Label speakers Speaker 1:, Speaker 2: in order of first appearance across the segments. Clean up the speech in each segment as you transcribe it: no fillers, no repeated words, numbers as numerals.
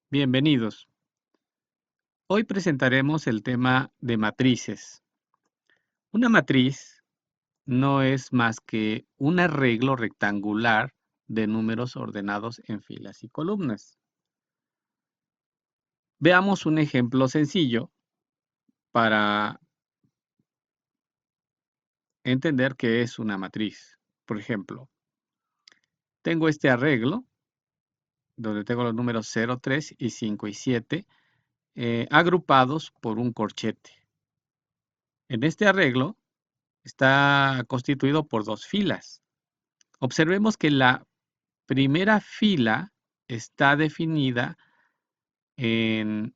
Speaker 1: Bienvenidos. Hoy presentaremos el tema de matrices. Una matriz no es más que un arreglo rectangular de números ordenados en filas y columnas. Veamos un ejemplo sencillo para entender qué es una matriz. Por ejemplo, tengo este arreglo donde tengo los números 0, 3 y 5 y 7 agrupados por un corchete. En este arreglo está constituido por dos filas. Observemos que la primera fila está definida en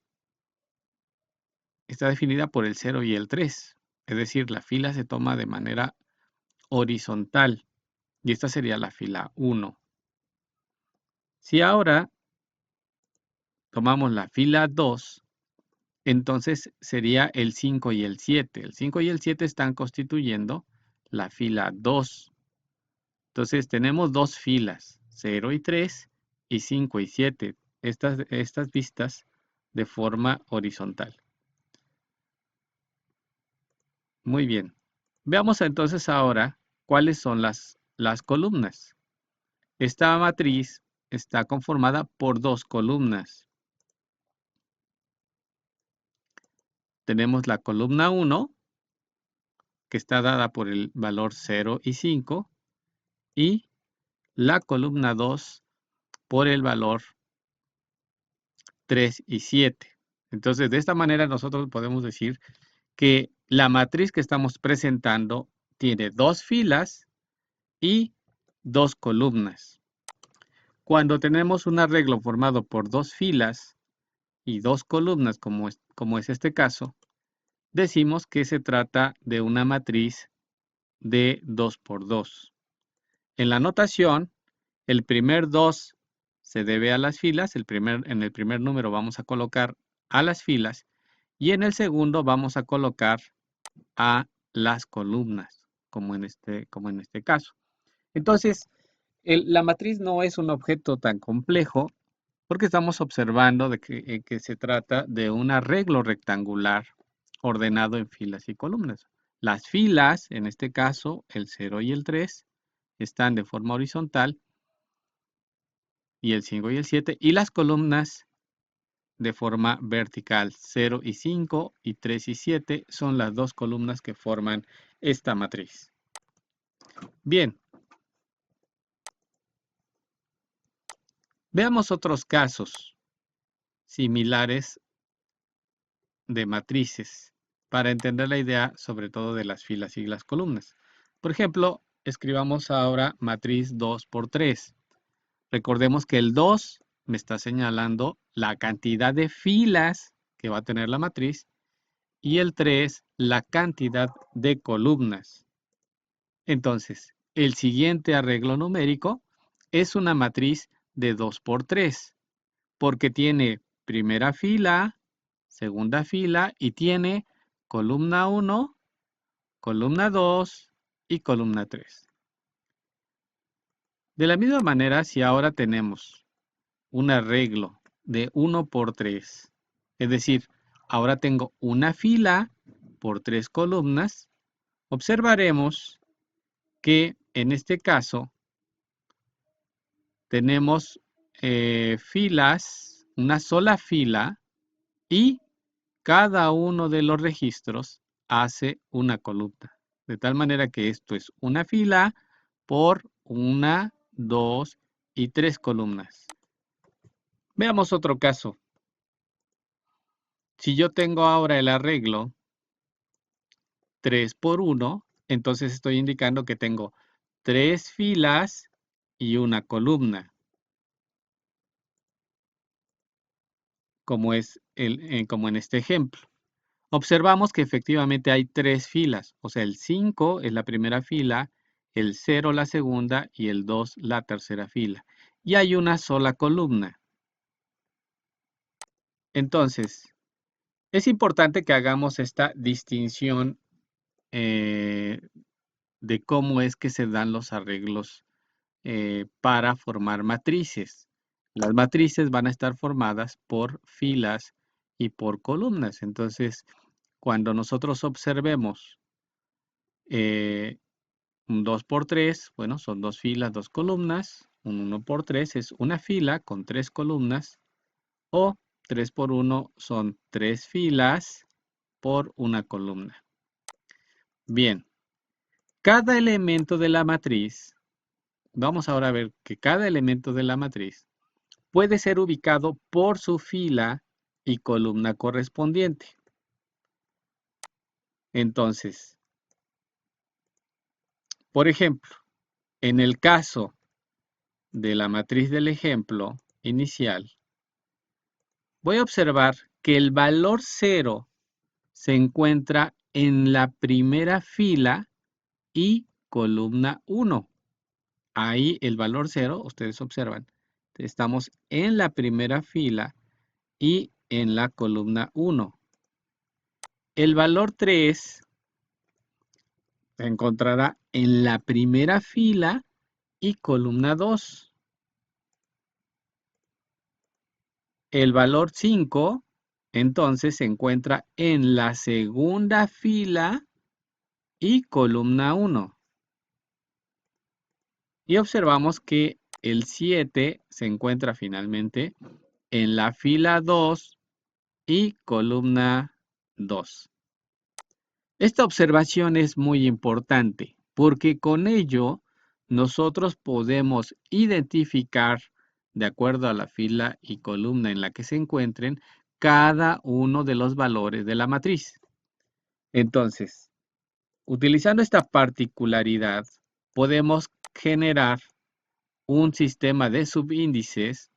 Speaker 1: está definida por el 0 y el 3, es decir, la fila se toma de manera horizontal, y esta sería la fila 1. Si ahora tomamos la fila 2, entonces sería el 5 y el 7. El 5 y el 7 están constituyendo la fila 2. Entonces tenemos dos filas, 0 y 3, y 5 y 7, estas vistas de forma horizontal. Muy bien. Veamos entonces ahora cuáles son las columnas. Esta matriz está conformada por dos columnas. Tenemos la columna 1, que está dada por el valor 0 y 5, y la columna 2 por el valor 3 y 7. Entonces, de esta manera nosotros podemos decir que la matriz que estamos presentando tiene dos filas y dos columnas. Cuando tenemos un arreglo formado por dos filas y dos columnas, como es este caso, decimos que se trata de una matriz de 2 por 2. En la notación, el primer 2 se debe a las filas, en el primer número vamos a colocar a las filas y en el segundo vamos a colocar a las columnas, como en este caso. Entonces, la matriz no es un objeto tan complejo porque estamos observando que se trata de un arreglo rectangular ordenado en filas y columnas. Las filas, en este caso, el 0 y el 3, están de forma horizontal, y el 5 y el 7, y las columnas de forma vertical. 0 y 5 y 3 y 7 son las dos columnas que forman esta matriz. Bien, veamos otros casos similares de matrices para entender la idea sobre todo de las filas y las columnas. Por ejemplo, escribamos ahora matriz 2 por 3. Recordemos que el 2 me está señalando la cantidad de filas que va a tener la matriz y el 3 la cantidad de columnas. Entonces, el siguiente arreglo numérico es una matriz de 2 por 3 porque tiene primera fila, segunda fila y tiene columna 1, columna 2 y columna 3. De la misma manera, si ahora tenemos un arreglo de 1 por 3, es decir, ahora tengo una fila por 3 columnas, observaremos que en este caso tenemos filas, una sola fila, y cada uno de los registros hace una columna. De tal manera que esto es una fila por una, dos y tres columnas. Veamos otro caso. Si yo tengo ahora el arreglo 3 por 1, entonces estoy indicando que tengo 3 filas y una columna, como en este ejemplo. Observamos que efectivamente hay 3 filas, o sea, el 5 es la primera fila, el 0 la segunda y el 2 la tercera fila. Y hay una sola columna. Entonces, es importante que hagamos esta distinción eh, de cómo es que se dan los arreglos para formar matrices. Las matrices van a estar formadas por filas y por columnas. Entonces, cuando nosotros observemos un 2 por 3, bueno, son 2 filas, 2 columnas. Un 1 por 3 es una fila con 3 columnas. O 3 por 1 son 3 filas por una columna. Bien, cada elemento de la matriz, vamos ahora a ver que cada elemento de la matriz puede ser ubicado por su fila y columna correspondiente. Entonces, por ejemplo, en el caso de la matriz del ejemplo inicial, voy a observar que el valor 0 se encuentra en la primera fila y columna 1. Ahí el valor 0, ustedes observan, estamos en la primera fila y en la columna 1. El valor 3 se encontrará en la primera fila y columna 2. El valor 5, entonces, se encuentra en la segunda fila y columna 1. Y observamos que el 7 se encuentra finalmente en la fila 2 y columna 2. Esta observación es muy importante porque con ello nosotros podemos identificar, de acuerdo a la fila y columna en la que se encuentren, cada uno de los valores de la matriz. Entonces, utilizando esta particularidad, podemos generar un sistema de subíndices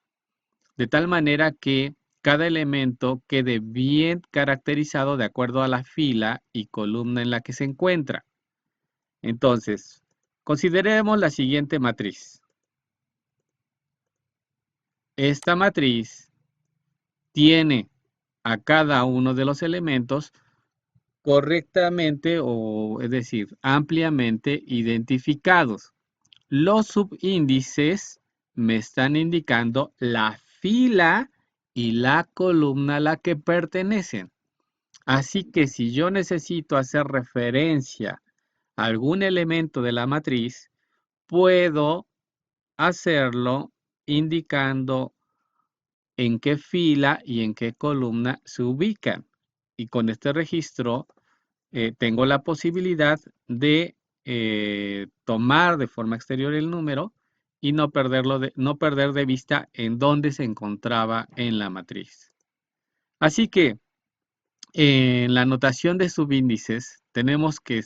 Speaker 1: de tal manera que cada elemento quede bien caracterizado de acuerdo a la fila y columna en la que se encuentra. Entonces, consideremos la siguiente matriz. Esta matriz tiene a cada uno de los elementos correctamente, o es decir, ampliamente identificados. Los subíndices me están indicando la fila y la columna a la que pertenecen. Así que si yo necesito hacer referencia a algún elemento de la matriz, puedo hacerlo indicando en qué fila y en qué columna se ubican. Y con este registro tengo la posibilidad de tomar de forma exterior el número y no perder de vista en dónde se encontraba en la matriz. Así que en la notación de subíndices tenemos que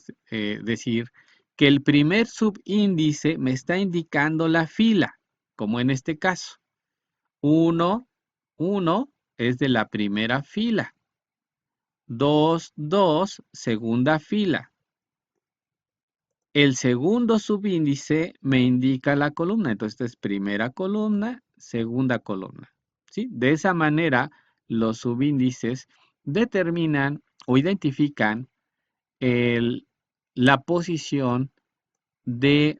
Speaker 1: decir que el primer subíndice me está indicando la fila, como en este caso. 1, 1 es de la primera fila. 2, 2, segunda fila. El segundo subíndice me indica la columna. Entonces, es primera columna, segunda columna. ¿Sí? De esa manera, los subíndices determinan o identifican la posición del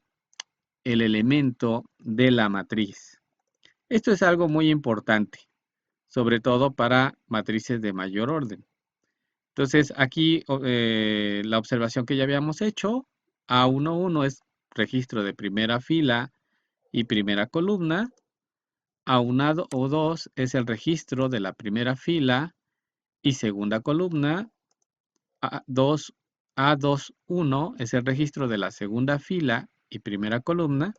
Speaker 1: elemento de la matriz. Esto es algo muy importante, sobre todo para matrices de mayor orden. Entonces, aquí la observación que ya habíamos hecho, A11 es registro de primera fila y primera columna. A1 o 2 es el registro de la primera fila y segunda columna. A21 es el registro de la segunda fila y primera columna.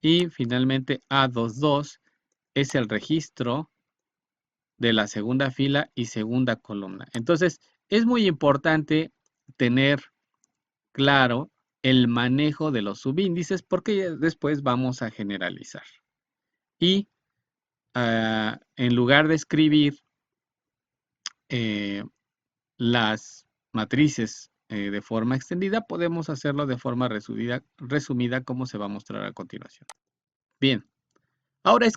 Speaker 1: Y finalmente A22 es el registro de la segunda fila y segunda columna. Entonces, es muy importante tener claro el manejo de los subíndices porque después vamos a generalizar. Y en lugar de escribir las matrices de forma extendida, podemos hacerlo de forma resumida como se va a mostrar a continuación. Bien, ahora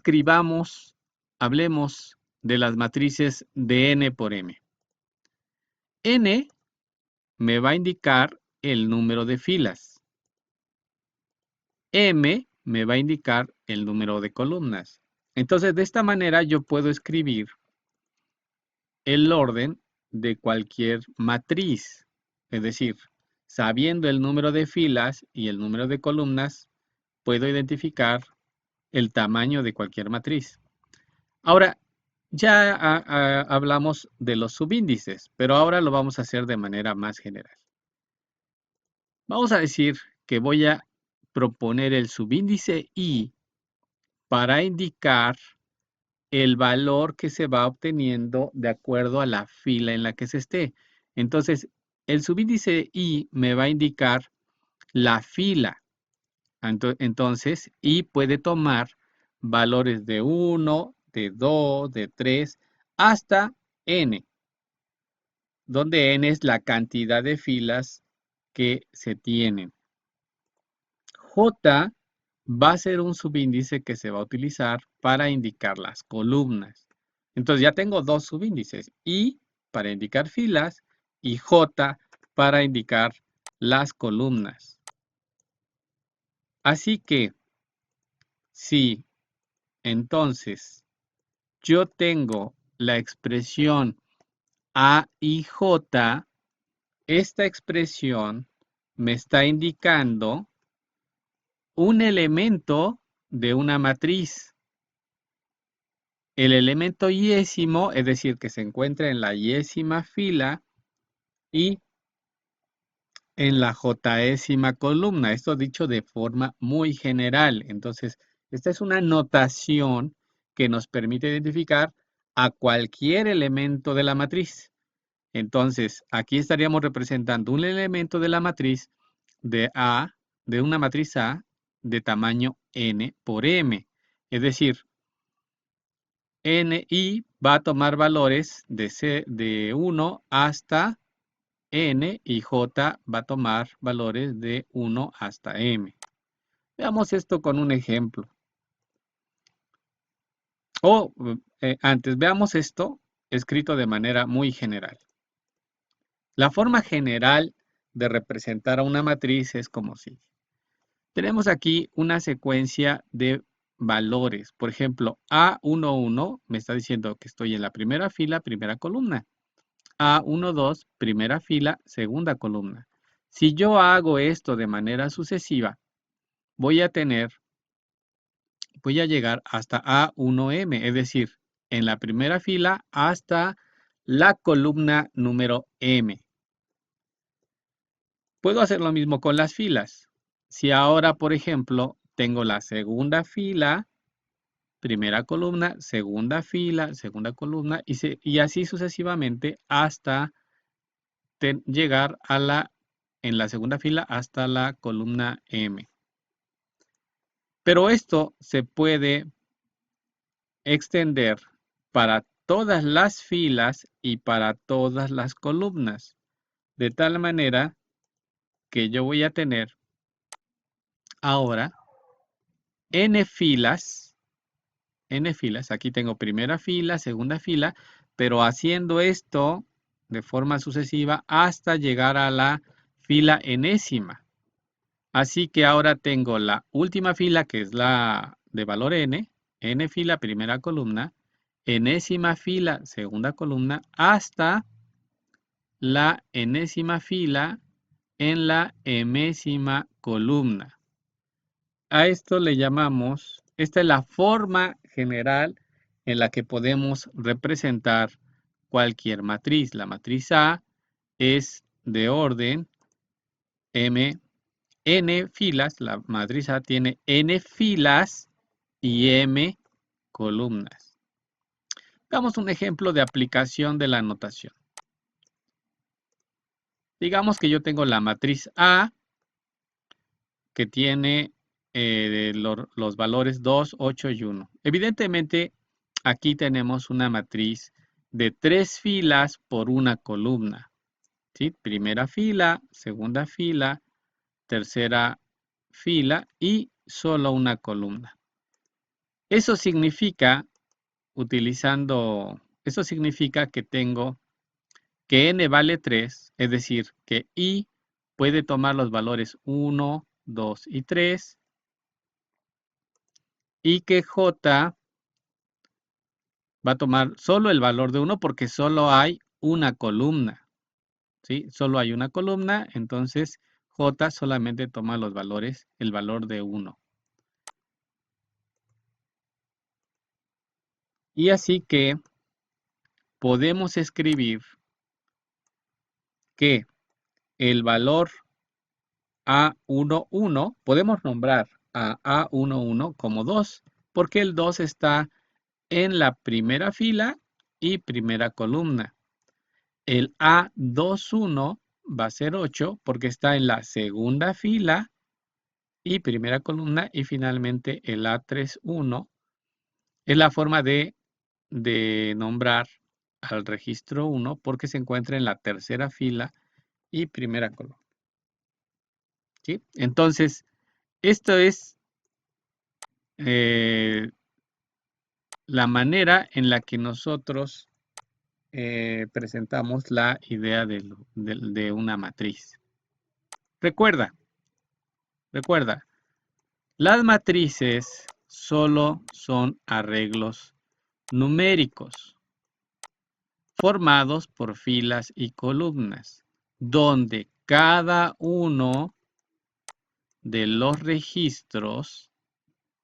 Speaker 1: hablemos de las matrices de n por m. N me va a indicar el número de filas. M me va a indicar el número de columnas. Entonces, de esta manera yo puedo escribir el orden de cualquier matriz. Es decir, sabiendo el número de filas y el número de columnas, puedo identificar el tamaño de cualquier matriz. Ahora, ya hablamos de los subíndices, pero ahora lo vamos a hacer de manera más general. Vamos a decir que voy a proponer el subíndice I para indicar el valor que se va obteniendo de acuerdo a la fila en la que se esté. Entonces, el subíndice I me va a indicar la fila. Entonces, I puede tomar valores de 1, de 2, de 3, hasta N, donde N es la cantidad de filas que se tienen. J va a ser un subíndice que se va a utilizar para indicar las columnas. Entonces ya tengo dos subíndices, I para indicar filas y J para indicar las columnas. Así que si entonces yo tengo la expresión A y J, esta expresión me está indicando un elemento de una matriz. El elemento yésimo, es decir, que se encuentra en la yésima fila y en la jésima columna. Esto dicho de forma muy general. Entonces, esta es una notación que nos permite identificar a cualquier elemento de la matriz. Entonces, aquí estaríamos representando un elemento de la matriz de una matriz A de tamaño n por m. Es decir, Ni va a tomar valores de 1 hasta N y J va a tomar valores de 1 hasta M. Veamos esto con un ejemplo. Antes, veamos esto escrito de manera muy general. La forma general de representar a una matriz es como sigue. Tenemos aquí una secuencia de valores. Por ejemplo, A11 me está diciendo que estoy en la primera fila, primera columna. A12, primera fila, segunda columna. Si yo hago esto de manera sucesiva, voy a llegar hasta A1M, es decir, en la primera fila hasta la columna número M. Puedo hacer lo mismo con las filas. Si ahora, por ejemplo, tengo la segunda fila, primera columna, segunda fila, segunda columna, y así sucesivamente hasta llegar en la segunda fila hasta la columna M. Pero esto se puede extender para todas las filas y para todas las columnas, de tal manera que yo voy a tener ahora n filas, aquí tengo primera fila, segunda fila, pero haciendo esto de forma sucesiva hasta llegar a la fila enésima. Así que ahora tengo la última fila, que es la de valor n fila, primera columna, enésima fila, segunda columna, hasta la enésima fila en la mésima columna. A esto le llamamos, esta es la forma general en la que podemos representar cualquier matriz. La matriz A es de orden n filas, la matriz A tiene n filas y m columnas. Veamos un ejemplo de aplicación de la notación. Digamos que yo tengo la matriz A que tiene los valores 2, 8 y 1. Evidentemente, aquí tenemos una matriz de 3 filas por una columna. ¿Sí? Primera fila, segunda fila, tercera fila y solo una columna. Eso significa, eso significa que tengo que n vale 3, es decir, que I puede tomar los valores 1, 2 y 3 y que J va a tomar solo el valor de 1 porque solo hay una columna, ¿sí? Solo hay una columna, entonces J solamente toma los valores, el valor de 1. Y así que podemos escribir que el valor A11, podemos nombrar a A11 como 2, porque el 2 está en la primera fila y primera columna. El A21 va a ser 8 porque está en la segunda fila y primera columna. Y finalmente el A31 es la forma de nombrar al registro 1 porque se encuentra en la tercera fila y primera columna. ¿Sí? Entonces, esto es la manera en la que nosotros presentamos la idea de una matriz. Recuerda, las matrices solo son arreglos numéricos formados por filas y columnas, donde cada uno de los registros,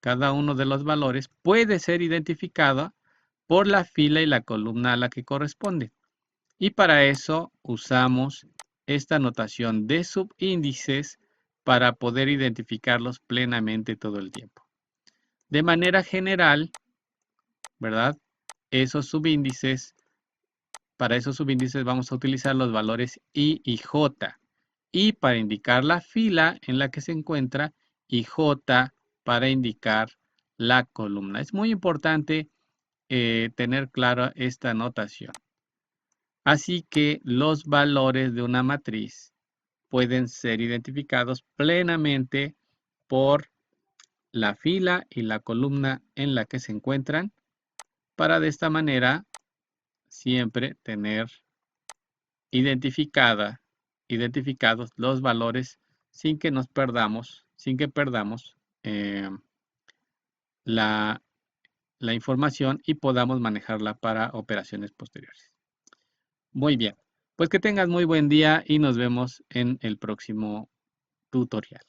Speaker 1: cada uno de los valores puede ser identificado por la fila y la columna a la que corresponde. Y para eso usamos esta notación de subíndices para poder identificarlos plenamente todo el tiempo. De manera general, ¿verdad? Para esos subíndices vamos a utilizar los valores I y J. I para indicar la fila en la que se encuentra y J para indicar la columna. Es muy importante tener clara esta notación. Así que los valores de una matriz pueden ser identificados plenamente por la fila y la columna en la que se encuentran, para de esta manera siempre tener identificados los valores sin que nos perdamos, sin que perdamos la información y podamos manejarla para operaciones posteriores. Muy bien, pues que tengas muy buen día y nos vemos en el próximo tutorial.